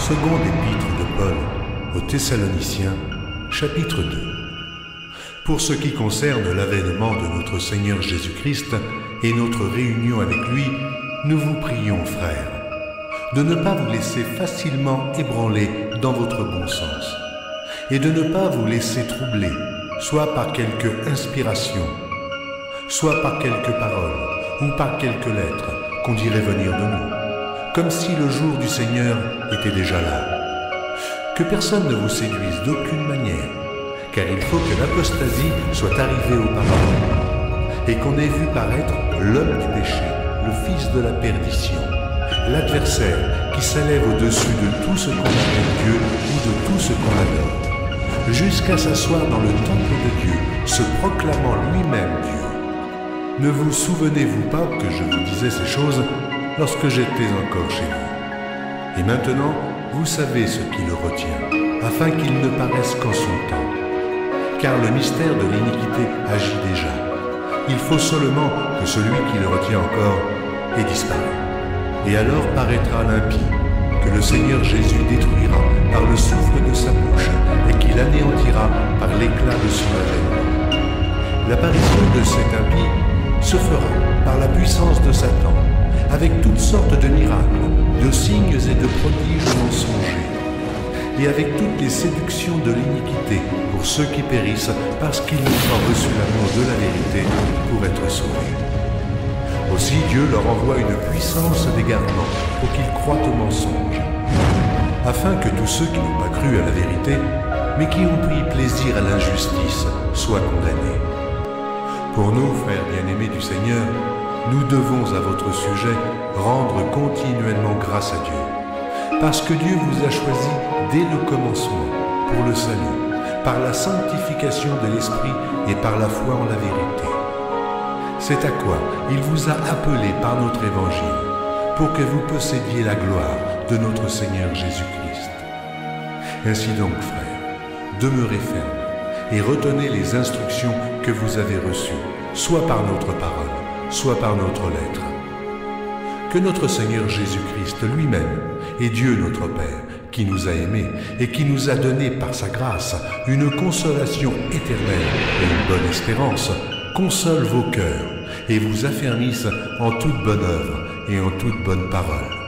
Seconde épître de Paul aux Thessaloniciens, chapitre 2. Pour ce qui concerne l'avènement de notre Seigneur Jésus-Christ et notre réunion avec lui, nous vous prions, frères, de ne pas vous laisser facilement ébranler dans votre bon sens, et de ne pas vous laisser troubler, soit par quelque inspiration, soit par quelques paroles, ou par quelques lettres qu'on dirait venir de nous, comme si le jour du Seigneur était déjà là. Que personne ne vous séduise d'aucune manière, car il faut que l'apostasie soit arrivée auparavant, et qu'on ait vu paraître l'homme du péché, le fils de la perdition, l'adversaire qui s'élève au-dessus de tout ce qu'on appelle Dieu ou de tout ce qu'on adore, jusqu'à s'asseoir dans le temple de Dieu, se proclamant lui-même Dieu. Ne vous souvenez-vous pas que je vous disais ces choses lorsque j'étais encore chez vous? Et maintenant, vous savez ce qui le retient, afin qu'il ne paraisse qu'en son temps. Car le mystère de l'iniquité agit déjà. Il faut seulement que celui qui le retient encore ait disparu. Et alors paraîtra l'impie, que le Seigneur Jésus détruira par le souffle de sa bouche, et qu'il anéantira par l'éclat de son avènement. L'apparition de cet impie se fera par la puissance de Satan, avec toutes sortes de miracles, de signes et de prodiges mensongers, et avec toutes les séductions de l'iniquité pour ceux qui périssent parce qu'ils n'ont pas reçu l'amour de la vérité pour être sauvés. Aussi Dieu leur envoie une puissance d'égarement pour qu'ils croient au mensonge, afin que tous ceux qui n'ont pas cru à la vérité, mais qui ont pris plaisir à l'injustice, soient condamnés. Pour nous, frères bien-aimés du Seigneur, nous devons à votre sujet rendre continuellement grâce à Dieu, parce que Dieu vous a choisi dès le commencement pour le salut, par la sanctification de l'Esprit et par la foi en la vérité. C'est à quoi il vous a appelé par notre évangile, pour que vous possédiez la gloire de notre Seigneur Jésus-Christ. Ainsi donc, frères, demeurez fermes et retenez les instructions que vous avez reçues, soit par notre parole, soit par notre lettre. Que notre Seigneur Jésus-Christ lui-même et Dieu notre Père, qui nous a aimés et qui nous a donné par sa grâce une consolation éternelle et une bonne espérance, console vos cœurs et vous affermisse en toute bonne œuvre et en toute bonne parole.